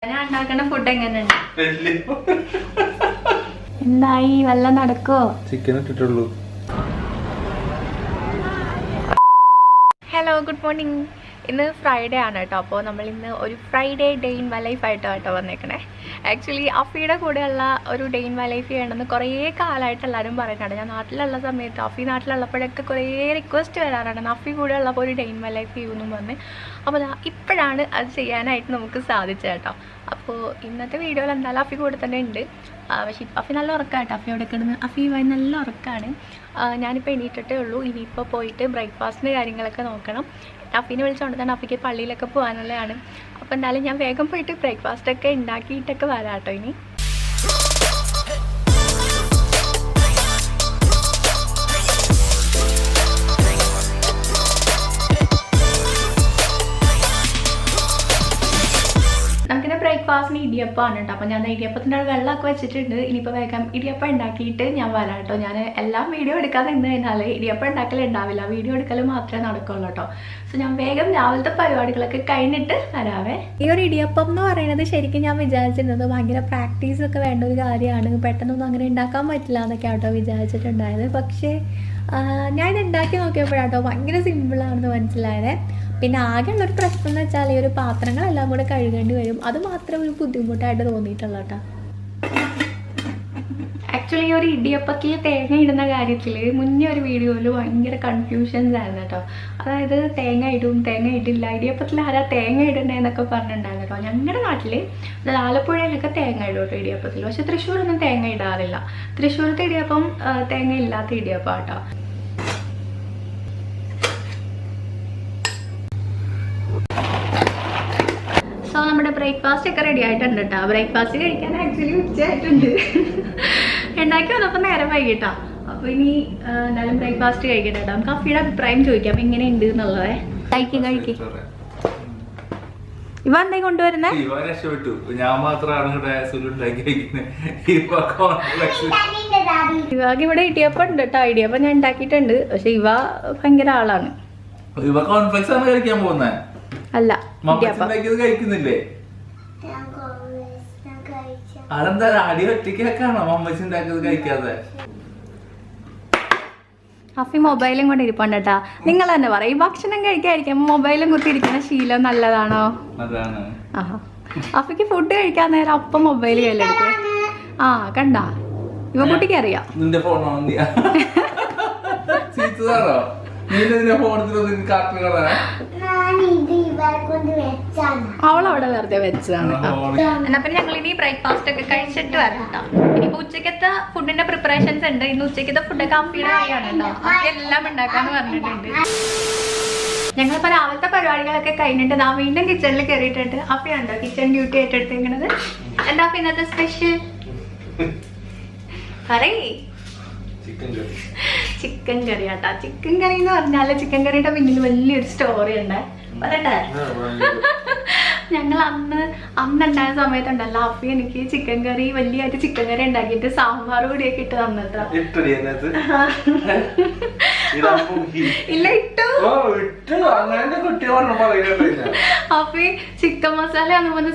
ഞാൻ ഉണ്ടാക്കുന്ന ഫുഡ് എങ്ങനെയുണ്ട്? എന്തായി വല്ല നടക്കോ? ചിക്കൻ ഇട്ടിട്ടുള്ളൂ. Hello, good morning. ഇന്ന് ഫ്രൈഡേ ആണ് കേട്ടോ. അപ്പോൾ നമ്മൾ ഇന്ന് ഒരു Friday day in my life ആയിട്ടോ വന്നേക്കണേ. ആക്ച്വലി അഫിയുടെ കൂടെയുള്ള ഒരു ഡേ ഇൻ മൈ ലൈഫ് ചെയ്യണമെന്ന് കുറേ കാലമായിട്ട് എല്ലാവരും പറയുന്നുണ്ട്. ഞാൻ നാട്ടിലുള്ള സമയത്ത് അഫി നാട്ടിലുള്ളപ്പോഴൊക്കെ കുറേ റിക്വസ്റ്റ് വരാറുണ്ട്, അഫി കൂടെ ഉള്ളപ്പോൾ ഒരു ഡേ ഇൻ മൈ ലൈഫ് ചെയ്യുമെന്നും പറഞ്ഞ്. അപ്പോൾ ഇപ്പോഴാണ് അത് ചെയ്യാനായിട്ട് നമുക്ക് സാധിച്ചത് കേട്ടോ. അപ്പോൾ ഇന്നത്തെ വീഡിയോയിൽ എന്തായാലും അഫി കൂടെ തന്നെ ഉണ്ട്. പക്ഷേ അഫി നല്ല ഉറക്കമാണ് കേട്ടോ. അഫി അവിടെ കിടന്ന് അഫി നല്ല ഉറക്കമാണ്. ഞാനിപ്പോൾ എണീറ്റിട്ടേ ഉള്ളൂ. ഇനിയിപ്പോൾ പോയിട്ട് ബ്രേക്ക്ഫാസ്റ്റിൻ്റെ കാര്യങ്ങളൊക്കെ നോക്കണം. അഫീനെ വിളിച്ചുകൊണ്ട് തന്നെ അഫിക്ക് പള്ളിയിലൊക്കെ പോകാനുള്ളതാണ്. അപ്പോൾ എന്തായാലും ഞാൻ വേഗം പോയിട്ട് ബ്രേക്ക്ഫാസ്റ്റൊക്കെ ഉണ്ടാക്കിയിട്ടൊക്കെ വരാം കേട്ടോ. ഇനി നമുക്കിന്ന് ബ്രേക്ക്ഫാസ്റ്റിന് ഇടിയപ്പമാണ് കേട്ടോ. അപ്പോൾ ഞാൻ ഇടിയപ്പത്തിൻ്റെ വെള്ളമൊക്കെ വെച്ചിട്ടുണ്ട്. ഇനിയിപ്പോൾ വേഗം ഇടിയപ്പം ഉണ്ടാക്കിയിട്ട് ഞാൻ വരാം കേട്ടോ. ഞാൻ എല്ലാം വീഡിയോ എടുക്കാതെ നിന്ന് കഴിഞ്ഞാൽ ഇടിയപ്പം ഉണ്ടാക്കലുണ്ടാവില്ല, വീഡിയോ എടുക്കൽ മാത്രമേ നടക്കുള്ളൂ കേട്ടോ. സോ ഞാൻ വേഗം രാവിലത്തെ പരിപാടികളൊക്കെ കഴിഞ്ഞിട്ട് വരാവേ. ഈ ഒരു ഇടിയപ്പം എന്ന് പറയുന്നത് ശരിക്കും ഞാൻ വിചാരിച്ചിരുന്നത് ഭയങ്കര പ്രാക്ടീസൊക്കെ വേണ്ട ഒരു കാര്യമാണ്, പെട്ടെന്നൊന്നും അങ്ങനെ ഉണ്ടാക്കാൻ പറ്റില്ല എന്നൊക്കെ ആട്ടോ വിചാരിച്ചിട്ടുണ്ടായത്. പക്ഷേ ഞാൻ ഇത് ഉണ്ടാക്കി നോക്കിയപ്പോഴാട്ടോ ഭയങ്കര സിമ്പിളാണെന്ന് മനസ്സിലായത്. പിന്നെ ആകെയുള്ളൊരു പ്രശ്നം എന്ന് വെച്ചാൽ ഈ ഒരു പാത്രങ്ങളെല്ലാം കൂടെ കഴുകേണ്ടി വരും. അത് മാത്രമേ ഒരു ബുദ്ധിമുട്ടായിട്ട് തോന്നിയിട്ടുള്ളൂ കേട്ടോ. ആക്ച്വലി ഈ ഒരു ഇടിയപ്പത്തിൽ തേങ്ങ ഇടുന്ന കാര്യത്തിൽ മുന്നേ ഒരു വീഡിയോയിൽ ഭയങ്കര കൺഫ്യൂഷൻസ് ആയിരുന്നു കേട്ടോ. അതായത് തേങ്ങ ഇടും, തേങ്ങ ഇടില്ല, ഇടിയപ്പത്തിൽ ആരാ തേങ്ങ ഇടണേന്നൊക്കെ പറഞ്ഞിട്ടുണ്ടായിരുന്നു കേട്ടോ. ഞങ്ങളുടെ നാട്ടിൽ ആലപ്പുഴയിലൊക്കെ തേങ്ങ ഇടും കേട്ടോ ഇടിയപ്പത്തിൽ. പക്ഷെ തൃശ്ശൂരൊന്നും തേങ്ങ ഇടാറില്ല. തൃശ്ശൂരത്തെ ഇടിയപ്പം തേങ്ങ ഇല്ലാത്ത ഇടിയപ്പം കേട്ടോ. സോ നമ്മുടെ ബ്രേക്ക്ഫാസ്റ്റ് ഒക്കെ റെഡി ആയിട്ടുണ്ട് കേട്ടോ. ബ്രേക്ക്ഫാസ്റ്റ് കഴിക്കാൻ ആക്ച്വലി ഉച്ചയായിട്ടുണ്ട്. ഉണ്ടാക്കി വന്നപ്പോൾ നേരം വൈകിട്ടാ. അപ്പോൾ ഇനി എന്തായാലും ബ്രേക്ക്ഫാസ്റ്റ് കഴിക്കട്ടെ കേട്ടോ. നമുക്ക് അഫിയുടെ അഭിപ്രായം ചോദിക്കാം എങ്ങനെയുണ്ട് എന്നുള്ളത്. കഴിക്കും. ഇവ എന്താ കൊണ്ടുവരുന്നേ? ഞാൻ മാത്രമാണ് ഇവാക്ക് ഇവിടെ ഇടിയപ്പം ഉണ്ട് കേട്ടോ. ഇടിയപ്പം ഞാൻ ഉണ്ടാക്കിയിട്ടുണ്ട്. പക്ഷെ ഇവ ഭയങ്കര ആളാണ്. ഇവ കോൺഫ്ലെക്സ് ആണ് കഴിക്കാൻ പോകുന്നത്. അല്ല, കഴിക്കുന്നില്ലേ? അതെന്താ അടി ഒറ്റയ്ക്കാണോ മമ്മച്ചി ഉണ്ടാക്കിയത് കഴിക്കാതെ? അഫി മൊബൈലും കൊണ്ട് ഇരിപ്പുണ്ട് കേട്ടാ. നിങ്ങൾ തന്നെ പറയും, ഭക്ഷണം കഴിക്കാതിരിക്കും മൊബൈലും കുത്തിയിരിക്കുന്ന ശീലം നല്ലതാണോ? അതാണ്. ആഹാ, അഫിക്ക് ഫുഡ് കഴിക്കാൻ നേരം അപ്പം മൊബൈൽ കയ്യിലെടുക്കും. ആ കണ്ടാ, ഇവ കുട്ടിക്ക് അറിയാം. നിന്റെ ഫോണോ? അവളവിടെ വെറുതെ വെച്ചതാണ്. എന്നാ പിന്നെ ഞങ്ങൾ ഇനി ബ്രേക്ക്ഫാസ്റ്റ് ഒക്കെ കഴിച്ചിട്ട് വരാം കേട്ടോ. ഇനിയിപ്പോ ഉച്ചക്കത്തെ ഫുഡിന്റെ പ്രിപ്പറേഷൻസ് ഉണ്ട്. ഇന്ന് ഉച്ചക്കത്തെ ഫുഡൊക്കെ അഫിയുടെ കാര്യമാണ് കേട്ടോ. അഫി എല്ലാം ഉണ്ടാക്കാന്ന് പറഞ്ഞിട്ടുണ്ട്. ഞങ്ങളിപ്പോ രാവിലത്തെ പരിപാടികളൊക്കെ കഴിഞ്ഞിട്ട് നാ വീണ്ടും കിച്ചണിൽ കയറിയിട്ടുണ്ട്. അഫിയുണ്ടോ കിച്ചൺ ഡ്യൂട്ടി ഏറ്റെടുത്തിരിക്കുന്നത്? എന്താ അഫി ഇന്നത്തെ സ്പെഷ്യൽ? പറയ്. ചിക്കൻ കറി ആട്ടാ. ചിക്കൻ കറി എന്ന് പറഞ്ഞാല് ചിക്കൻ കറിയുടെ പിന്നിൽ വലിയൊരു സ്റ്റോറി ഉണ്ട്. പറയട്ടെ? ഞങ്ങൾ അന്നുണ്ടായ സമയത്തുണ്ടല്ലോ അഫി എനിക്ക് ചിക്കൻ കറി വലിയായിട്ട് ചിക്കൻ കറി ഉണ്ടാക്കിയിട്ട് സാമ്പാർ കൂടിയൊക്കെ ഇട്ട് തന്നിട്ടാ. ഇല്ല, ഇട്ടു. അഫി ചിക്കൻ മസാല ആണെന്ന് പറഞ്ഞ്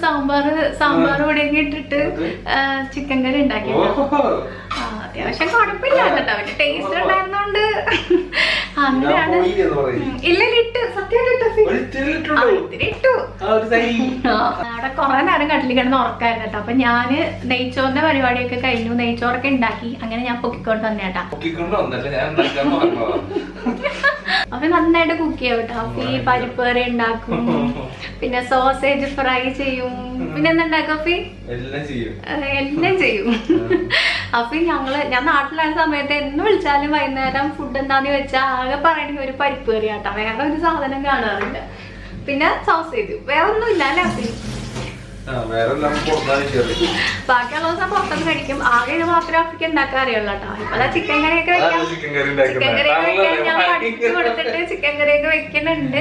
സാമ്പാർ കൂടിയൊക്കെ ഇട്ടിട്ട് ചിക്കൻ കറി ഉണ്ടാക്കി. അത്യാവശ്യം കുഴപ്പമില്ല കേട്ടോ. അവന്റെ ടേസ്റ്റ് ഉണ്ടായിരുന്നോണ്ട് അങ്ങനെയാണ്. ഇല്ല, ഇട്ടു. സത്യമായിട്ട് ഇട്ടു. അവിടെ കുറെ നേരം കട്ടിൽ കിടന്ന് ഉറക്കായിരുന്നു കേട്ടോ. അപ്പൊ ഞാന് നെയ്ച്ചോറിന്റെ പരിപാടിയൊക്കെ കഴിഞ്ഞു. നെയ്ച്ചോറൊക്കെ ഉണ്ടാക്കി. അങ്ങനെ ഞാൻ പൊക്കിക്കൊണ്ട് വന്നേട്ടാ. അപ്പൊ നന്നായിട്ട് കുക്ക് ചെയ്യും കേട്ടോ. അപ്പൊ ഈ പരിപ്പ് കറി ഉണ്ടാക്കും, പിന്നെ സോസേജ് ഫ്രൈ ചെയ്യും, പിന്നെ എന്തുണ്ടാക്കും അഫി? എല്ലാം ചെയ്യും. അപ്പൊ ഞാൻ നാട്ടിലായ സമയത്ത് എന്ന് വിളിച്ചാലും വൈകുന്നേരം ഫുഡ് എന്താന്ന് വെച്ചാൽ ആകെ പറയണെങ്കിൽ ഒരു പരിപ്പ് കറി ആട്ടാ. വേറെ ഒരു സാധനം കാണാറില്ല. പിന്നെ സോസേജ്, വേറെ ഒന്നും ഇല്ല അല്ലേ അഫി? ബാക്കിയുള്ള ദിവസം പുറത്തൊക്കെ കഴിക്കും. ആകെ ഇത് മാത്രമേ അഫിക്ക് ഉണ്ടാക്കാൻ അറിയുള്ളൂ കേട്ടോ. ഇപ്പൊ ചിക്കൻ കറിയൊക്കെ വെക്കാം. ചിക്കൻ കറിയൊക്കെ വെക്കാൻ ഞാൻ പഠിച്ചു കൊടുത്തിട്ട് ചിക്കൻ കറിയൊക്കെ വെക്കുന്നുണ്ട്.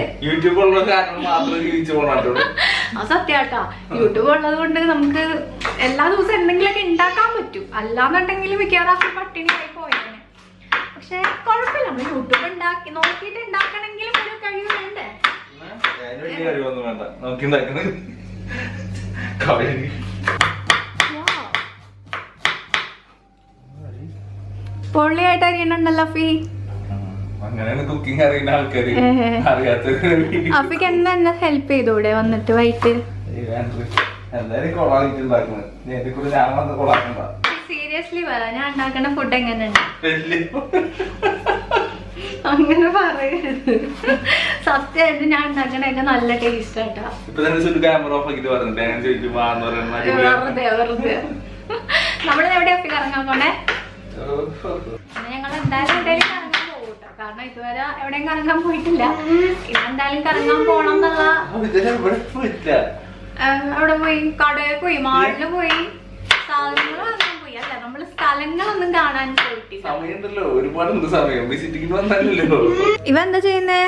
ആ സത്യാട്ടാ, യൂട്യൂബ് ഉള്ളത് കൊണ്ട് നമുക്ക് എല്ലാ ദിവസവും എന്തെങ്കിലുമൊക്കെ ഉണ്ടാക്കാൻ പറ്റും. അല്ലാന്നുണ്ടെങ്കിൽ മിക്കവാറും പട്ടിണിയായി പോയേനെ. പക്ഷെ കുഴപ്പമില്ല, നമ്മൾ യൂട്യൂബ് നോക്കിയിട്ട് ഉണ്ടാക്കണമെങ്കിലും ഒരു കഴിവ് വേണ്ടേ? പൊള്ളിയായിട്ട് അറിയണുണ്ടല്ലോ അഫി. അങ്ങനെയാണ് കുക്കിംഗ് അറിയുന്ന ആൾക്കാര്. അറിയാത്ത അഫിക്ക് എന്താ എന്നെ ഹെൽപ്പ് ചെയ്തൂടെ വന്നിട്ട് വൈകിട്ട്? എന്തായാലും കൊളാക്കിട്ടുണ്ടാക്കുന്നത്. എന്റെ കൂടെ ഞാൻ വന്ന് കൊളാക്കണ്ട. സീരിയസ്ലി പറ, ഞാൻ ഉണ്ടാക്കുന്ന ഫുഡ് എങ്ങനെയുണ്ട്? അങ്ങനെ പറയരുത്. സത്യമായിട്ട് ഞാൻ ഉണ്ടാക്കണൊക്കെ നല്ല ടേസ്റ്റ് ആയിട്ടാ. ക്യാമറ ഓഫ് ആക്കിട്ട് പറഞ്ഞിട്ട് വെറുതെ വെറുതെ. നമ്മള് എവിടെയാ അഫി കറങ്ങാൻ പോണേ? ഞങ്ങൾ എന്തായാലും എവിടെയും കറങ്ങാൻ പോകും കേട്ടോ. കാരണം ഇതുവരെ എവിടെയും കറങ്ങാൻ പോയിട്ടില്ല. ഇന്നെന്തായാലും കറങ്ങാൻ പോണം എന്നുള്ള. അവിടെ പോയി, കടയിൽ പോയി, മാളില് പോയി, സാധനങ്ങൾ വാങ്ങാൻ പോയി. അല്ല, നമ്മള് സ്ഥലങ്ങളൊന്നും കാണാൻ പോയിട്ടില്ല. സമയമുണ്ടല്ലോ, ഒരുപാടുണ്ട് സമയം. വിസിറ്റിംഗ് വന്നല്ലോ. ഇവ എന്താ ചെയ്യുന്നേ?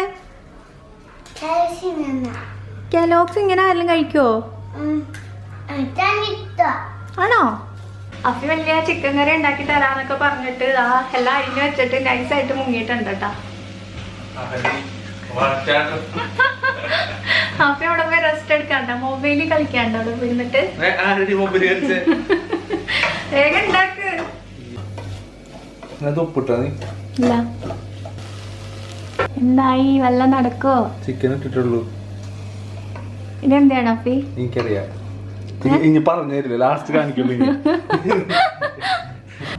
കെലോക്സ് ഇങ്ങനെ ആരെങ്കിലും കഴിക്കോ? ആണോ? അഫി വലിയ ചിക്കൻ കറി ഉണ്ടാക്കി തരാന്നൊക്കെ പറഞ്ഞിട്ട് എല്ലാം അരിഞ്ഞു വെച്ചിട്ട് നൈസായിട്ട് മുങ്ങിയിട്ടുണ്ട് കേട്ടാ. അഫി അവിടെ പോയി റെസ്റ്റ് എടുക്കാണ്ട, മൊബൈലിൽ കളിക്കാണ്ട അവിടെ പോയിരുന്നിട്ട്. വേഗം ഉണ്ടാക്ക്. ഇല്ല, എന്തായി? വല്ലതും നടക്കോ? ചിക്കൻ ഇട്ടിട്ടുള്ളൂ. ഇതെന്താണ് അഫി? എനിക്കറിയാം, ഇനി പറഞ്ഞു തരില്ല, ലാസ്റ്റ് കാണിക്കുള്ളൂ.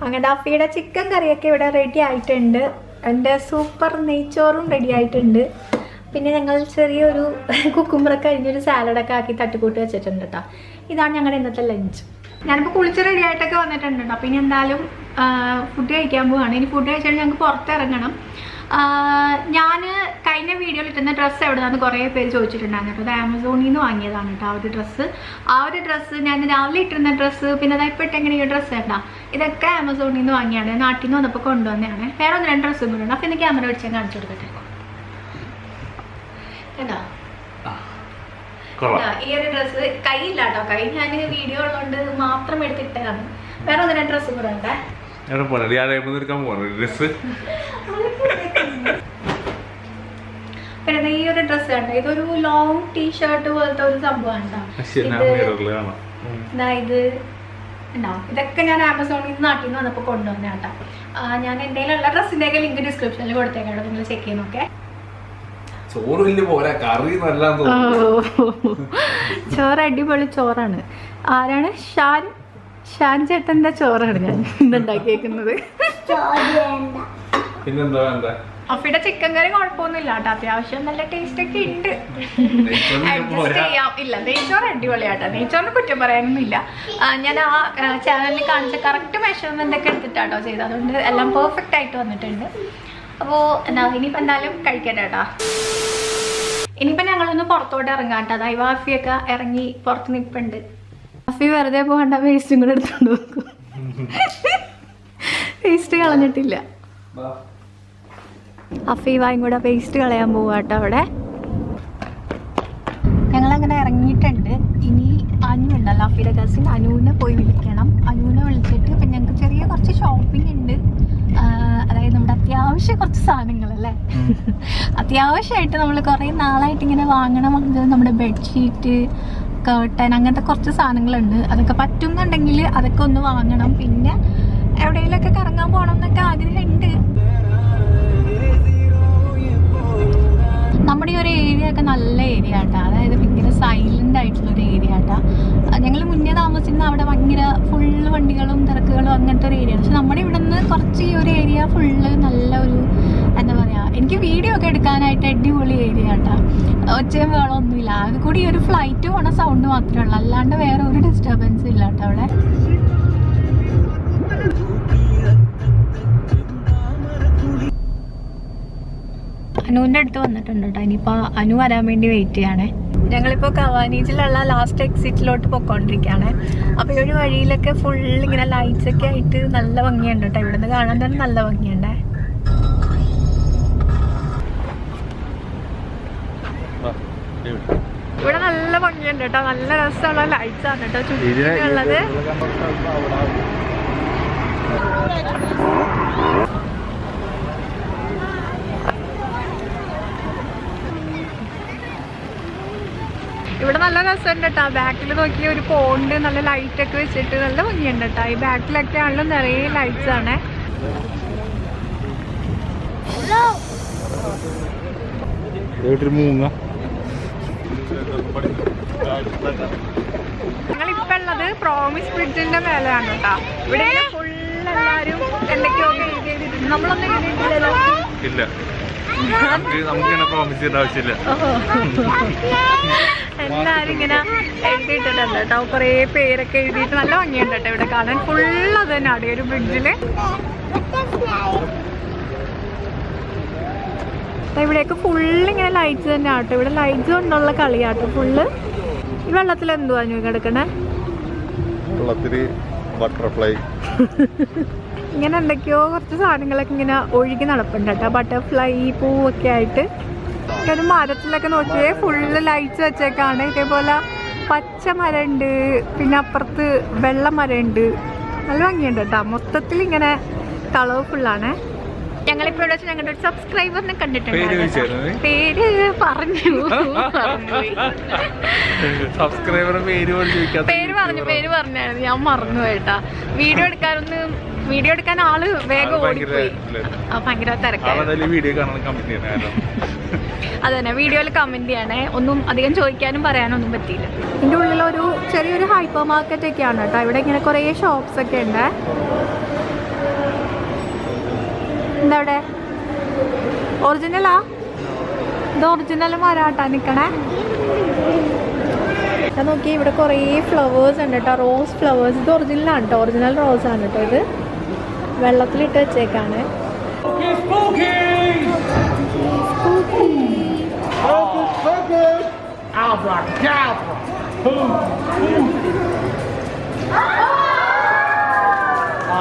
അങ്ങനെ അഫിയുടെ ചിക്കൻ കറിയൊക്കെ ഇവിടെ റെഡി ആയിട്ടുണ്ട്. എൻ്റെ സൂപ്പർ നെയ്ച്ചോറും റെഡി ആയിട്ടുണ്ട്. പിന്നെ ഞങ്ങൾ ചെറിയൊരു കുക്കുമ്പറൊക്കെ കഴിഞ്ഞൊരു സാലഡൊക്കെ ആക്കി തട്ടിക്കൂട്ടി വെച്ചിട്ടുണ്ട് കേട്ടോ. ഇതാണ് ഞങ്ങളുടെ ഇന്നത്തെ ലഞ്ച്. ഞാനിപ്പോൾ കുളിച്ച് റെഡി ആയിട്ടൊക്കെ വന്നിട്ടുണ്ട്. അപ്പോൾ ഇനി എന്തായാലും ഫുഡ് കഴിക്കാൻ പോവാണ്. ഇനി ഫുഡ് കഴിച്ചിട്ട് ഞങ്ങൾക്ക് പുറത്തിറങ്ങണം. ഞാൻ കഴിഞ്ഞ വീഡിയോയിൽ ഇട്ടുന്ന ഡ്രസ്സ് എവിടെയാണെന്ന് കുറേ പേര് ചോദിച്ചിട്ടുണ്ടായിരുന്നു. അപ്പോൾ അത് ആമസോണിൽ നിന്ന് വാങ്ങിയതാണ് കേട്ടോ ആ ഒരു ഡ്രസ്സ്. ഞാൻ രാവിലെ ഇട്ടിരുന്ന ഡ്രസ്സ്, പിന്നെ അതായത് ഇപ്പോൾ ഇട്ടെങ്ങനെ ഈ ഡ്രസ്സ് കേട്ടോ, ഇതൊക്കെ ആമസോണിൽ നിന്ന് വാങ്ങിയാണ്. നാട്ടിൽ നിന്ന് വന്നപ്പോൾ കൊണ്ടുവന്നതാണ്. വേറെ 1-2 ഡ്രസ്സും കൂടെ ഉണ്ട്. അപ്പോൾ ഇന്ന് ക്യാമറ പിടിച്ചാൽ കാണിച്ചു കൊടുക്കട്ടെ. എന്താ ഈ ഒരു ഡ്രസ്സ് കൈയില്ല കേട്ടോ. കൈ ഞാൻ വീഡിയോ ഉള്ളതുകൊണ്ട് മാത്രം എടുത്തിട്ടാണ്. വേറെ 1-2 ഡ്രസ്സും കൂടെ ഉണ്ടേ. പിന്നെ ഈ ഒരു ഡ്രസ്സ് കണ്ടോ, ഇതൊരു ലോങ് ടീഷർട്ട് പോലത്തെ ഒരു സംഭവമാണ് ഇത് ഉണ്ടാവും. ഇതൊക്കെ ഞാൻ ആമസോണിൽ നിന്ന് നാട്ടിൽ നിന്ന് വന്നപ്പോൾ കൊണ്ടുവന്ന കേട്ടോ. ഞാൻ എൻ്റെ ഉള്ള ഡ്രസ്സിൻ്റെയൊക്കെ ലിങ്ക് ഡിസ്ക്രിപ്ഷനിൽ കൊടുത്തേക്കാണ്, നിങ്ങൾ ചെക്ക് ചെയ്ത് നോക്കേ. ചോറ് അടിപൊളി ചോറാണ്. ആരാണ്? ഷാൻ ചേട്ടന്റെ ചോറാണ് ഞാൻ ഇന്നുണ്ടാക്കിയേക്കുന്നത്. അഫിയുടെ ചിക്കൻ കറി കുഴപ്പമൊന്നുമില്ല കേട്ടോ, അത്യാവശ്യം നല്ല ടേസ്റ്റ് ഒക്കെ ഉണ്ട്. അഡ്ജസ്റ്റ് ചെയ്യാം. ഇല്ല, നെയ്ച്ചോറ് അടിപൊളിയാട്ടോ. നെയ്ച്ചോറിന് കുറ്റം പറയാനൊന്നുമില്ല. ഞാൻ ആ ചാനലിൽ കാണിച്ച കറക്റ്റ് മെഷർമെന്റ് ഒക്കെ എടുത്തിട്ടാട്ടോ ചെയ്തത്. അതുകൊണ്ട് എല്ലാം പെർഫെക്റ്റ് ആയിട്ട് വന്നിട്ടുണ്ട്. അപ്പോൾ എന്താ, ഇനിയിപ്പോൾ എന്തായാലും കഴിക്കട്ടെ കേട്ടോ. ഇനിയിപ്പോൾ ഞങ്ങളൊന്ന് പുറത്തോട്ട് ഇറങ്ങാം കേട്ടോ. അതായത് അഫിയൊക്കെ ഇറങ്ങി പുറത്ത് നിൽപ്പുണ്ട്. അഫി വെറുതെ പോകണ്ട, വേസ്റ്റും കൂടെ എടുത്തോണ്ട് നോക്കും. വേസ്റ്റ് കളഞ്ഞിട്ടില്ല. അഫീവായും കൂടെ വേസ്റ്റ് കളയാൻ പോവാ കേട്ടോ അവിടെ. ഞങ്ങളങ്ങനെ ഇറങ്ങിയിട്ടുണ്ട്. ഇനി അനു ഉണ്ടല്ലോ, അഫിയുടെ കസിൻ അനുവിനെ പോയി വിളിക്കണം. അനുവിനെ വിളിച്ചിട്ട് ഇപ്പം ഞങ്ങൾക്ക് ചെറിയ കുറച്ച് ഷോപ്പിംഗ് ഉണ്ട്. അതായത് നമ്മുടെ അത്യാവശ്യം കുറച്ച് സാധനങ്ങളല്ലേ, അത്യാവശ്യമായിട്ട് നമ്മൾ കുറേ നാളായിട്ട് ഇങ്ങനെ വാങ്ങണം. നമ്മുടെ ബെഡ്ഷീറ്റ്, കേട്ടൻ, അങ്ങനത്തെ കുറച്ച് സാധനങ്ങളുണ്ട്. അതൊക്കെ പറ്റുന്നുണ്ടെങ്കിൽ അതൊക്കെ ഒന്ന് വാങ്ങണം. പിന്നെ എവിടെയെങ്കിലുമൊക്കെ കറങ്ങാൻ പോകണം എന്നൊക്കെ ആഗ്രഹമുണ്ട്. നമ്മുടെ ഈ ഒരു ഏരിയ ഒക്കെ നല്ല ഏരിയ ആട്ടാ. അതായത് ഭയങ്കര സൈലന്റ് ആയിട്ടുള്ളൊരു ഏരിയ ആട്ടാ. ഞങ്ങൾ മുന്നേ താമസിക്കുന്ന അവിടെ ഭയങ്കര ഫുള്ള് വണ്ടികളും തിരക്കുകളും അങ്ങനത്തെ ഒരു ഏരിയ. പക്ഷെ നമ്മുടെ ഇവിടെ നിന്ന് കുറച്ച് ഈ ഒരു ഏരിയ ഫുള്ള് നല്ല ഒരു എന്താ പറയുക, എനിക്ക് വീഡിയോ ഒക്കെ എടുക്കാനായിട്ട് അടിപൊളി ഏരിയ ആട്ടാ. ഒച്ചയും വേളമൊന്നുമില്ല. ആകെ കൂടി ഒരു ഫ്ലൈറ്റ് പോണ സൗണ്ട് മാത്രമേ ഉള്ളൂ, അല്ലാണ്ട് വേറെ ഒരു ഡിസ്റ്റർബൻസ് ഇല്ല കേട്ടോ അവിടെ. അനുവിൻ്റെ അടുത്ത് വന്നിട്ടുണ്ട് കേട്ടോ. ഇനിയിപ്പോൾ അനു വരാൻ വേണ്ടി വെയിറ്റ് ചെയ്യണേ. ഞങ്ങളിപ്പോൾ കവാനീജിലുള്ള ലാസ്റ്റ് എക്സിറ്റിലോട്ട് പോയിക്കൊണ്ടിരിക്കുകയാണ്. അപ്പോൾ ഈ ഒരു വഴിയിലൊക്കെ ഫുൾ ഇങ്ങനെ ലൈറ്റ്സ് ഒക്കെ ആയിട്ട് നല്ല ഭംഗിയുണ്ട് കേട്ടോ. ഇവിടെ നിന്ന് കാണാൻ തന്നെ നല്ല ഭംഗിയുണ്ടേ. ഇവിടെ നല്ല ഭംഗിയുണ്ട് കേട്ടോ. നല്ല രസമുള്ള ലൈറ്റ്സ് ആണ് കേട്ടോ ചുറ്റിനുള്ളത്. ഇവിടെ നല്ല രസമുണ്ട് കേട്ടോ. ബാക്കിൽ നോക്കി ഒരു പോണ്ട് നല്ല ലൈറ്റ് ഒക്കെ വെച്ചിട്ട് നല്ല ഭംഗിയുണ്ട് കേട്ടോ. ഈ ബാക്കിലൊക്കെ ആണല്ലോ നിറയെ ലൈറ്റ്സ് ആണ്. ഞങ്ങളിപ്പോ ഉള്ളത് പ്രോമിസ് ബ്രിഡ്ജിന്റെ മേലെയാണ് കേട്ടോ. ഇവിടെ ഫുൾ എല്ലാരും എന്തൊക്കെയോ എഴുതിയിട്ടുണ്ട്. നമ്മളൊന്നും എഴുതിയിട്ടില്ലല്ലോ. എല്ലാരും ഇങ്ങനെ എഴുതിയിട്ടുണ്ട് കേട്ടോ. കൊറേ പേരൊക്കെ എഴുതിയിട്ട് നല്ല ഭംഗിയുണ്ട് കേട്ടോ ഇവിടെ കാണാൻ. ഫുൾ അത് തന്നെയാണ് ഈ ഒരു ബ്രിഡ്ജില്. ഇവിടെയൊക്കെ ഫുള്ളിങ്ങനെ ലൈറ്റ്സ് തന്നെ ആട്ടോ. ഇവിടെ ലൈറ്റ്സ് കൊണ്ടുള്ള കളിയാട്ടോ ഫുള്ള്. ഈ വെള്ളത്തിൽ എന്തുവാ കിടക്കണേ? ബട്ടർഫ്ലൈ ഇങ്ങനെ എന്തൊക്കെയോ കുറച്ച് സാധനങ്ങളൊക്കെ ഇങ്ങനെ ഒഴുകി നടപ്പുണ്ട് കേട്ടോ. ബട്ടർഫ്ലൈ പൂവൊക്കെ ആയിട്ട്. ഒരു മരത്തിലൊക്കെ നോക്കിയേ ഫുള്ള് ലൈറ്റ്സ് വെച്ചേക്കാണ്. ഇതേപോലെ പച്ച മരം ഉണ്ട്, പിന്നെ അപ്പുറത്ത് വെള്ള മരം ഉണ്ട്. നല്ല ഭംഗിയുണ്ട് കേട്ടോ. മൊത്തത്തിൽ ഇങ്ങനെ കളർഫുള്ളാണ്. ഞങ്ങളിപ്പോ ഇവിടെ വെച്ച് ഞങ്ങളുടെ ഒരു സബ്സ്ക്രൈബറിനെ കണ്ടിട്ടുണ്ട്. പേര് പറഞ്ഞു പറഞ്ഞായിരുന്നു. ഞാൻ മറന്നു പോയിട്ടാ. വീഡിയോ എടുക്കാൻ ആള് വേഗം ഓടിപ്പോയി. ഭയങ്കര തിരക്കാണ്. അതന്നെ വീഡിയോയിൽ കമന്റ് ചെയ്യണേ. ഒന്നും അധികം ചോദിക്കാനും പറയാനൊന്നും പറ്റിയില്ല. ഇതിന്റെ ഉള്ളിലൊരു ചെറിയൊരു ഹൈപ്പർ മാർക്കറ്റ് ഒക്കെയാണ് കേട്ടോ. ഇവിടെ ഇങ്ങനെ കുറെ ഷോപ്സ് ഒക്കെ ഉണ്ട്. എന്താ ഇവിടെ ഒറിജിനലാ? ഇത് ഒറിജിനൽ മരാട്ടാ നിക്കണേ. നോക്കി ഇവിടെ കുറേ ഫ്ലവേഴ്സ് ഉണ്ട് കേട്ടോ. Rose flowers. ഇത് ഒറിജിനലാണ് കേട്ടോ. ഒറിജിനൽ റോസ് ആണ് കേട്ടോ. ഇത് വെള്ളത്തിലിട്ട് വെച്ചേക്കാണ്.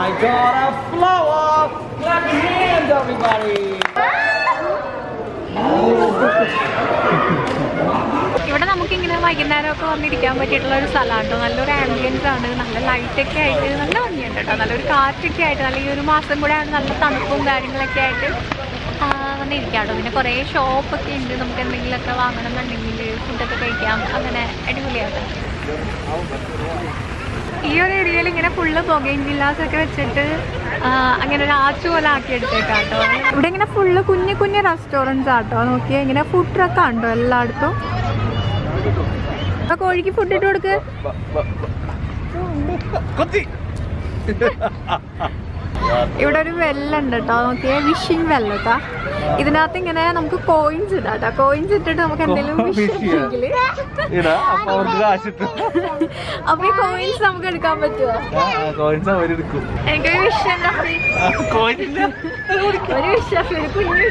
I got a flower. Clap your hands, everybody. ഇവിടെ നമുക്കിങ്ങനെ വൈകുന്നേരമൊക്കെ വന്നിരിക്കാൻ പറ്റിയിട്ടുള്ള ഒരു സ്ഥലമാണ് കേട്ടോ. നല്ലൊരു ആംബിയൻസ് ആണ്. നല്ല ലൈറ്റൊക്കെ ആയിട്ട് നല്ല ഭംഗിയുണ്ട് കേട്ടോ. നല്ലൊരു കാറ്റൊക്കെ ആയിട്ട് നല്ല ഈ ഒരു മാസം കൂടെ ആണ്. നല്ല തണുപ്പും കാര്യങ്ങളൊക്കെ ആയിട്ട് വന്നിരിക്കാം കേട്ടോ. പിന്നെ കുറേ ഷോപ്പൊക്കെ ഉണ്ട്. നമുക്ക് എന്തെങ്കിലുമൊക്കെ വാങ്ങണം എന്നുണ്ടെങ്കിൽ ഫുഡൊക്കെ കഴിക്കാം. അങ്ങനെ അടിപൊളിയാട്ടോ. ഈ ഒരു ഏരിയയിൽ ഇങ്ങനെ ഫുള്ള് ബൊഗൈൻ വില്ലാസ് ഒക്കെ വെച്ചിട്ട് അങ്ങനെ ഒരു ആർച്ച് പോലെ ആക്കി എടുത്തേക്കാം കേട്ടോ. ഇവിടെ ഇങ്ങനെ ഫുള്ള് കുഞ്ഞു കുഞ്ഞു റെസ്റ്റോറൻറ്റ്സ് ആട്ടോ. നോക്കിയാൽ ഇങ്ങനെ ഫുഡ് ട്രക്ക് ഉണ്ടോ എല്ലായിടത്തും. കോഴിക്ക് ഫുഡ് ഇട്ട് കൊടുക്ക്. ഇവിടെ ഒരു വെല്ലുണ്ട് കേട്ടോ. നോക്കിയേ വിഷിങ് വെല്ല കേട്ടോ. ഇതിനകത്ത് ഇങ്ങനെ നമുക്ക് കോയിൻസ് ഇടാം കേട്ടോ. കോയിൻസ് ഇട്ടിട്ട് നമുക്ക് എന്തെങ്കിലും വിഷ് ഉണ്ടെങ്കിൽ അപ്പൊ ഈ കോയിൻസ് നമുക്ക് എടുക്കാൻ പറ്റുമോ? എനിക്കൊരു വിഷ് ഒരു വിഷ് ഒരു കുഞ്ഞു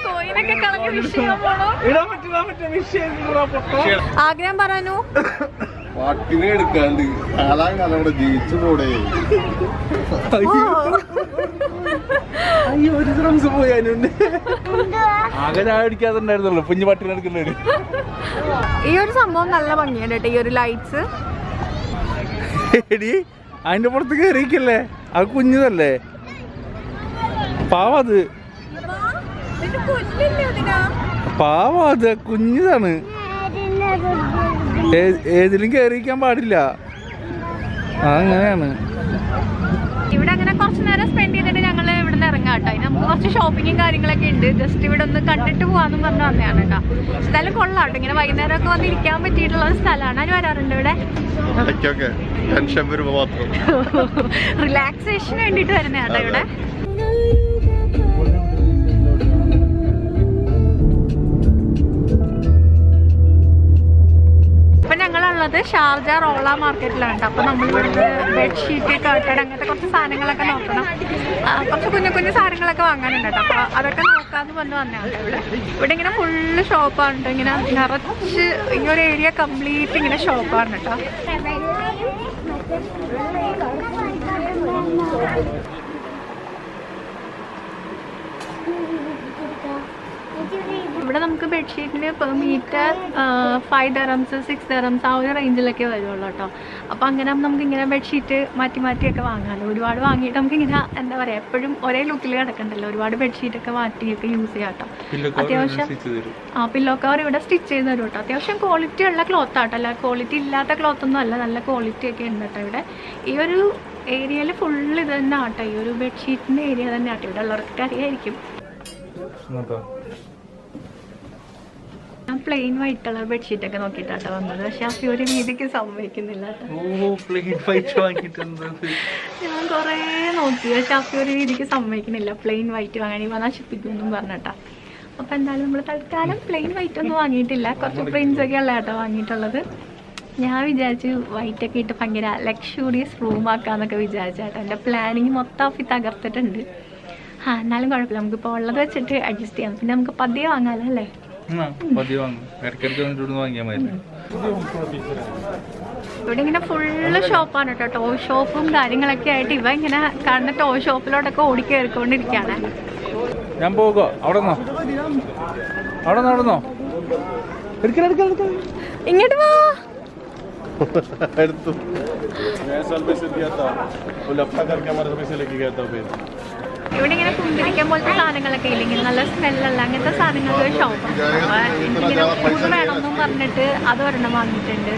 കോയിനൊക്കെ കളഞ്ഞ് വിഷ് ചെയ്യാൻ പോണോ? ആഗ്രഹം പറഞ്ഞു പാട്ടിനെ എടുക്കാണ്ട് കാലാകാലം ഇവിടെ ജീവിച്ചു പോടേ. ഒരു ശ്രംസ് പോയാലുണ്ട്. ആകെ ചായ അടിക്കാതുണ്ടായിരുന്നുള്ളൂ. കുഞ്ഞു പട്ടിനെ എടുക്കുന്നത്. ഈ ഒരു സംഭവം നല്ല ഭംഗിയുണ്ട് കേട്ടോ. ഈ ഒരു ലൈറ്റ്സ് അതിന്റെ പുറത്ത് കയറിയിക്കല്ലേ. അത് കുഞ്ഞതല്ലേ. പാവത് പാവത് കുഞ്ഞതാണ്. ഏതിലും കയറിയിരിക്കാൻ പാടില്ല. അങ്ങനെയാണ്. ഇവിടെ അങ്ങനെ കുറച്ച് നേരം സ്പെൻഡ് ചെയ്തിട്ട് ഞങ്ങൾ ഇവിടെ നിന്ന് ഇറങ്ങാം കേട്ടോ. അതിന് നമുക്ക് കുറച്ച് ഷോപ്പിങ്ങും കാര്യങ്ങളൊക്കെ ഉണ്ട്. ജസ്റ്റ് ഇവിടെ ഒന്ന് കണ്ടിട്ട് പോകാമെന്നും പറഞ്ഞു വന്നതാണ് കേട്ടോ. എന്തായാലും കൊള്ളാം കേട്ടോ. ഇങ്ങനെ വൈകുന്നേരം ഒക്കെ വന്ന് ഇരിക്കാൻ പറ്റിയിട്ടുള്ള ഒരു സ്ഥലമാണ്. ആര് വരാറുണ്ട് ഇവിടെ? റിലാക്സേഷന് വേണ്ടിയിട്ട് വരുന്ന കേട്ടോ ഇവിടെ. ഇപ്പം ഞങ്ങളുള്ളത് ഷാർജ റോള മാർക്കറ്റിലാണ്. അപ്പോൾ നമ്മളിവിടുന്ന് ബെഡ്ഷീറ്റ് കർട്ടൻ അങ്ങനത്തെ കുറച്ച് സാധനങ്ങളൊക്കെ നോക്കണം. കുറച്ച് കുഞ്ഞു കുഞ്ഞു സാധനങ്ങളൊക്കെ വാങ്ങാനുണ്ട് കേട്ടോ. അപ്പോൾ അതൊക്കെ നോക്കാമെന്ന് പറഞ്ഞു വന്നതാണ് ഇവിടെ. ഇങ്ങനെ ഫുള്ള് ഷോപ്പാണ് കേട്ടോ. ഇങ്ങനെ നിറച്ച് ഈ ഒരു ഏരിയ കംപ്ലീറ്റ് ഇങ്ങനെ ഷോപ്പാണ് കേട്ടോ. ഇവിടെ നമുക്ക് ബെഡ്ഷീറ്റിന് പെർ മീറ്റർ 5 dirhams 6 dirhams ആ ഒരു റേഞ്ചിലൊക്കെ വരുള്ളൂ കേട്ടോ. അപ്പോൾ അങ്ങനെ നമുക്കിങ്ങനെ ബെഡ്ഷീറ്റ് മാറ്റി മാറ്റിയൊക്കെ വാങ്ങാമല്ലോ. ഒരുപാട് വാങ്ങിയിട്ട് നമുക്കിങ്ങനെ എന്താ പറയുക എപ്പോഴും ഒരേ ലുക്കിൽ കിടക്കണ്ടല്ലോ. ഒരുപാട് ബെഡ്ഷീറ്റൊക്കെ മാറ്റിയൊക്കെ യൂസ് ചെയ്യാം കേട്ടോ. അത്യാവശ്യം പില്ലോ കവർ ഇവിടെ സ്റ്റിച്ച് ചെയ്ത് തരും കേട്ടോ. അത്യാവശ്യം ക്വാളിറ്റി ഉള്ള ക്ലോത്ത് ആട്ടോ, അല്ല ക്വാളിറ്റി ഇല്ലാത്ത ക്ലോത്തൊന്നും അല്ല, നല്ല ക്വാളിറ്റി ഒക്കെ ഉണ്ട് കേട്ടോ. ഇവിടെ ഈ ഒരു ഏരിയയിൽ ഫുള്ള് ഇത് തന്നെ ആട്ടോ, ഈ ഒരു ബെഡ്ഷീറ്റിൻ്റെ ഏരിയ തന്നെ ആട്ടോ. ഇവിടെ ഉള്ളവർക്ക് അറിയായിരിക്കും. ഞാൻ പ്ലെയിൻ വൈറ്റ് കളർ ബെഡ്ഷീറ്റ് ഒക്കെ നോക്കിയിട്ടാട്ടോ വന്നത്. പക്ഷെ അപ്പൊ ഒരു രീതിക്ക് സമ്മതിക്കുന്നില്ല ഞാൻ കുറേ നോക്കി, പക്ഷെ അപ്പൊ ഒരു രീതിക്ക് സമ്മതിക്കുന്നില്ല. പ്ലെയിൻ വൈറ്റ് വാങ്ങാൻ ഇവ നശിപ്പിക്കുമെന്നും പറഞ്ഞിട്ടാ. അപ്പൊ എന്തായാലും നമ്മൾ തൽക്കാലം പ്ലെയിൻ വൈറ്റ് ഒന്നും വാങ്ങിയിട്ടില്ല. കുറച്ച് പ്രിന്റ്സ് ഒക്കെ ഉള്ള കേട്ടോ വാങ്ങിയിട്ടുള്ളത്. ഞാൻ വിചാരിച്ചു വൈറ്റൊക്കെ ഇട്ട് ഭയങ്കര ലക്ഷൂറിയസ് റൂമാക്കാന്നൊക്കെ വിചാരിച്ചാട്ടോ. എൻ്റെ പ്ലാനിങ് മൊത്തം തകർത്തിട്ടുണ്ട്. എന്നാലും കുഴപ്പമില്ല, നമുക്കിപ്പോൾ ഉള്ളത് വെച്ചിട്ട് അഡ്ജസ്റ്റ് ചെയ്യാം. പിന്നെ നമുക്ക് പതിയെ വാങ്ങാമല്ലോ അല്ലേ? ഇവിടെ ഇങ്ങനെ ഫുള്ള് ഷോപ്പാണ് കേട്ടോ. ടോയ് ഷോപ്പും കാര്യങ്ങളൊക്കെ ആയിട്ട് ഇവ ഇങ്ങനെ കാണുന്ന ടോയ് ഷോപ്പിലോട്ടൊക്കെ ഓടിക്കേറിക്കൊണ്ടിരിക്കുകയാണ്. ഞാൻ പോകോ അവിടെ ഇങ്ങോട്ട് വാ. ഇവിടെ ഇങ്ങനെ കുന്തിരിക്കാൻ പോലത്തെ സാധനങ്ങളൊക്കെ ഇല്ലെങ്കിൽ നല്ല സ്മെല്ലുള്ള അങ്ങനത്തെ സാധനങ്ങളുടെ ഷോപ്പാണ്. എനിക്കിങ്ങനെ ഫുഡ് വേണമെന്നും പറഞ്ഞിട്ട് അത് ഒരെണ്ണം വാങ്ങിയിട്ടുണ്ട്.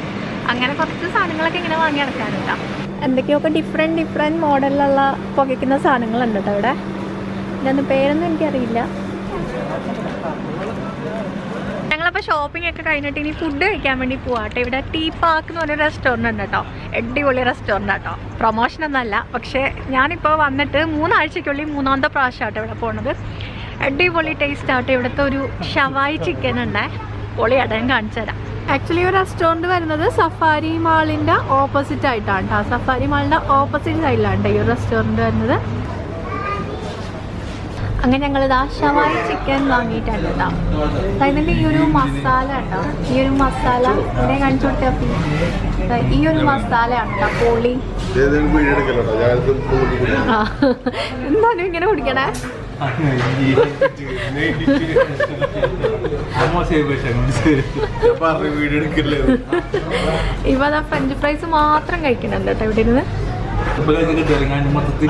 അങ്ങനെ കുറച്ച് സാധനങ്ങളൊക്കെ ഇങ്ങനെ വാങ്ങി നടക്കാനുണ്ടാ. എന്തൊക്കെയൊക്കെ ഡിഫറെൻറ്റ് മോഡലിലുള്ള പുകയ്ക്കുന്ന സാധനങ്ങളുണ്ട് കേട്ടോ ഇവിടെ. ഇതൊന്നും പേരൊന്നും എനിക്കറിയില്ല. ഞങ്ങളപ്പോൾ ഷോപ്പിംഗ് ഒക്കെ കഴിഞ്ഞിട്ട് ഇനി ഫുഡ് കഴിക്കാൻ വേണ്ടി പോവാട്ടെ. ഇവിടെ ടീ പാർക്ക് എന്ന് പറഞ്ഞൊരു റെസ്റ്റോറൻറ്റ് ഉണ്ട് കേട്ടോ. അടിപൊളി റെസ്റ്റോറൻറ്റ് കേട്ടോ. പ്രൊമോഷനൊന്നുമല്ല, പക്ഷേ ഞാനിപ്പോൾ വന്നിട്ട് 3 ആഴ്ചയ്ക്കുള്ളിൽ 3ാമത്തെ പ്രാവശ്യമാട്ടോ ഇവിടെ പോകുന്നത്. അടിപൊളി ടേസ്റ്റ് ആട്ടോ. ഇവിടുത്തെ ഒരു ഷവായി ചിക്കൻ ഉണ്ട്, പൊളിയാട്ടോ. ഞാൻ കാണിച്ചു തരാം. ആക്ച്വലി ഒരു റെസ്റ്റോറൻറ്റ് വരുന്നത് സഫാരി മാളിൻ്റെ ഓപ്പോസിറ്റ് ആയിട്ടാണ് കേട്ടോ. സഫാരി മാളിൻ്റെ ഓപ്പോസിറ്റ് സൈഡിലാണ് ഈ ഒരു റെസ്റ്റോറൻറ്റ് വരുന്നത്. അങ്ങനെ ഞങ്ങളിതാ ഷവായി ചിക്കൻ വാങ്ങിയിട്ടുണ്ട് കേട്ടോ. അതിൻ്റെ ഈ ഒരു മസാല കേട്ടോ, ഈ ഒരു മസാല ഇതിനെ കാണിച്ചു കൊടുത്ത ഈ ഒരു മസാലയാണ് കേട്ടോ പൊളി. എന്തായാലും ഇങ്ങനെ കുടിക്കണേ. ഇവ ഫ്രഞ്ച് ഫ്രൈസ് മാത്രം കഴിക്കുന്നുണ്ട് കേട്ടോ ഇവിടെ ഇരുന്ന്.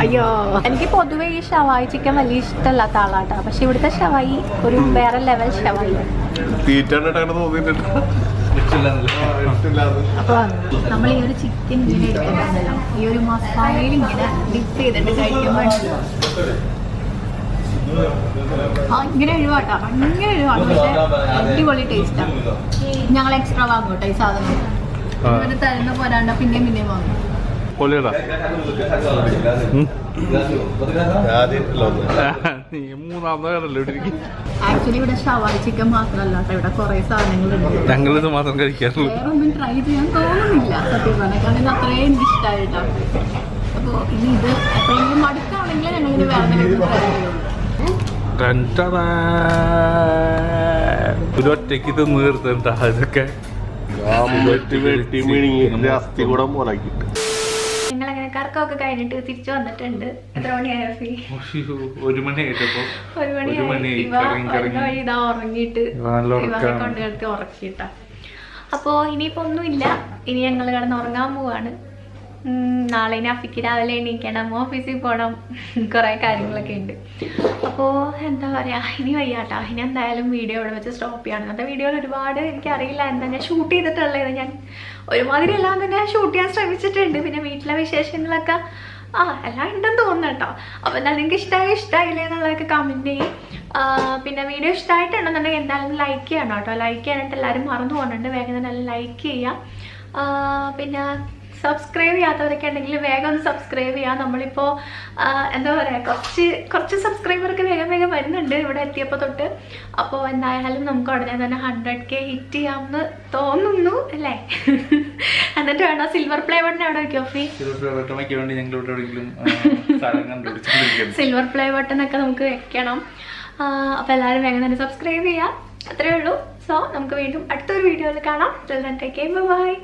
അയ്യോ, എനിക്ക് പൊതുവെ ഈ ഷവായി ചിക്കൻ വലിയ ഇഷ്ടമല്ലാത്ത ആളാട്ടോ. പക്ഷെ ഇവിടുത്തെ ഷവായി ഒരു വേറെ ലെവൽ ഷവായി. അപ്പൊ നമ്മൾ ഈ ഒരു ചിക്കൻ ഇങ്ങനെ എടുക്കുന്നുണ്ടല്ലോ, ഈ ഒരു മസാലയിൽ ഇങ്ങനെ ഡിപ്പ് ചെയ്തിട്ട് കഴിക്കുമ്പോൾ ഇങ്ങനെ എഴുവാട്ടോ, ഭയങ്കര എഴുവാണ്. പക്ഷെ അടിപൊളി ടേസ്റ്റാണ്. ഞങ്ങൾ എക്സ്ട്രാ വാങ്ങും കേട്ടോ ഈ സാധനം. ഇവര് തരുന്ന പോരാണ്ട പിന്നെയും വാങ്ങും. ആക്ച്വലി ഇവിടെ ഷവായി ചിക്കൻ മാത്രമല്ല കേട്ടോ, ഇവിടെ കുറെ സാധനങ്ങളുണ്ട്. ഞങ്ങളിത് മാത്രം കഴിക്കാറുള്ളൂ. വേറൊന്നും ട്രൈ ചെയ്യാൻ തോന്നുന്നില്ല സത്യം പറഞ്ഞാൽ. കാരണം അത്രയും എനിക്ക് ഇഷ്ടമായിട്ടോ. അപ്പോൾ ഇനി ഇത് എപ്പോഴെങ്കിലും മടുക്കാണെങ്കിൽ ഞങ്ങളിത് വേറെ ട്രൈ ചെയ്യുള്ളൂ. ഒറ്റയ്ക്ക് തിന്ന് തീർത്തിട്ടാ ഇതൊക്കെ. ഞങ്ങളങ്ങനെ കറക്കമൊക്കെ കഴിഞ്ഞിട്ട് തിരിച്ചു വന്നിട്ടുണ്ട്. എത്ര മണിയായി? 1 മണിയായിട്ടപ്പോ 1 മണി ഇതാ ഉറങ്ങിയിട്ട് കൊണ്ട് കിടത്തി ഉറക്കിയിട്ടാ. അപ്പോൾ ഇനിയിപ്പോൾ ഒന്നുമില്ല, ഇനി ഞങ്ങൾ കിടന്ന് ഉറങ്ങാൻ പോവാണ്. നാളെ ഇനി അഫിക്ക് രാവിലെ എണീക്കണം, ഓഫീസിൽ പോകണം, കുറേ കാര്യങ്ങളൊക്കെ ഉണ്ട്. അപ്പോൾ എന്താ പറയുക, ഇനി വയ്യാട്ടോ. ഇനി എന്തായാലും വീഡിയോ ഇവിടെ വെച്ച് സ്റ്റോപ്പ് ചെയ്യണം. ഇന്നത്തെ വീഡിയോയിൽ ഒരുപാട് എനിക്കറിയില്ല എന്താ ഞാൻ ഷൂട്ട് ചെയ്തിട്ടുള്ളത്. ഞാൻ ഒരുമാതിരി എല്ലാം തന്നെ ഷൂട്ട് ചെയ്യാൻ ശ്രമിച്ചിട്ടുണ്ട്. പിന്നെ വീട്ടിലെ വിശേഷങ്ങളൊക്കെ എല്ലാം ഉണ്ടെന്ന് തോന്നുന്നു കേട്ടോ. അപ്പോൾ എന്തായാലും നിങ്ങൾക്ക് ഇഷ്ടമായില്ലേ എന്നുള്ളതൊക്കെ കമൻറ്റ് ചെയ്യും. പിന്നെ വീഡിയോ ഇഷ്ടമായിട്ടുണ്ടെന്നുണ്ടെങ്കിൽ എന്തായാലും ലൈക്ക് ചെയ്യണം കേട്ടോ. ലൈക്ക് ചെയ്യാനായിട്ട് എല്ലാവരും മറന്നു പോകുന്നുണ്ട്. വേഗം തന്നെ ലൈക്ക് ചെയ്യാം. പിന്നെ സബ്സ്ക്രൈബ് ചെയ്യാത്തവരൊക്കെ ഉണ്ടെങ്കിൽ വേഗം ഒന്ന് സബ്സ്ക്രൈബ് ചെയ്യാം. നമ്മളിപ്പോൾ എന്താ പറയുക, കുറച്ച് സബ്സ്ക്രൈബർക്ക് വേഗം വരുന്നുണ്ട് ഇവിടെ എത്തിയപ്പോൾ തൊട്ട്. അപ്പോൾ എന്തായാലും നമുക്ക് ഉടനെ തന്നെ 100K ഹിറ്റ് ചെയ്യാമെന്ന് തോന്നുന്നു അല്ലേ? എന്നിട്ട് വേണം സിൽവർ പ്ലേ ബട്ടൺ എവിടെ വയ്ക്കും ഓഫി? സിൽവർ പ്ലേ ബട്ടൺ ഒക്കെ നമുക്ക് വെക്കണം. അപ്പോൾ എല്ലാവരും വേഗം തന്നെ സബ്സ്ക്രൈബ് ചെയ്യാം. അത്രയേ ഉള്ളൂ. സോ നമുക്ക് വീണ്ടും അടുത്തൊരു വീഡിയോയിൽ കാണാം. ബൈ.